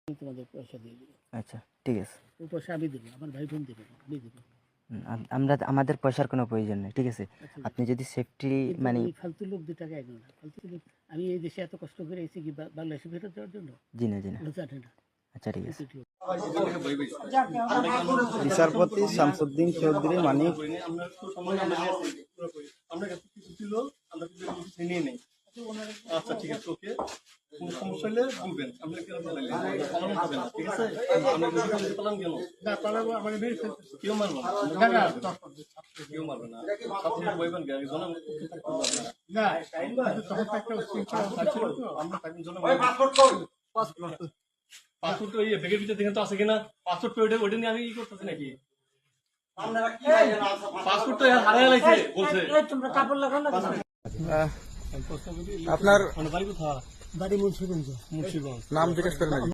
তোমাদের পয়সা দিয়ে দেবো। আচ্ছা ঠিক আছে। ওই পয়সা আমি দেবো, আমার ভাই বোন দেবে, আমি দেবো। আমরা আমাদের পয়সার কোনো প্রয়োজন নেই, ঠিক আছে? আচ্ছা, আপনি যদি সেফটি কিন্তু মানে ওই ফালতু লোক 2 টাকা একদম না। ফালতু লোক, আমি এই দেশে এত কষ্ট করে এসেছি কি বাংলাদেশে ফেরত যাওয়ার জন্য? জি না জি না। ওরা জানে না। আচ্ছা ঠিক আছে। বিচারপতি শামসুদ্দিন চৌধুরী মানিক আচ্ছা ঠিক আছে, ওকে। কোনো সমস্যা হলে বলবেন, আপনি কেন পালান? পালানো যাবে না, ঠিক আছে? আপনি যদি পালান কেন? না পালাবো, আমার মেরে ফেলতে কেউ মারবে না। কেউ মারবে না। আপনি বলবেন গাড়ি জনম না, তখন একটা ছিল তো, আমরা তাকে জনম পাসপোর্ট ওই ব্যাগের ভিতরে দেখেন তো আছে কিনা? পাসপোর্ট ওইটা নিয়ে আমি ই করতেছি নাকি? পাসপোর্ট তো হারাই লাগছে বলছে। তোমরা কাপড় লাগাও না। আপনার বাড়ি কোথায়? বাড়ি মুন্সিগঞ্জ। মুন্সিগঞ্জ। নাম জিজ্ঞেস করেন।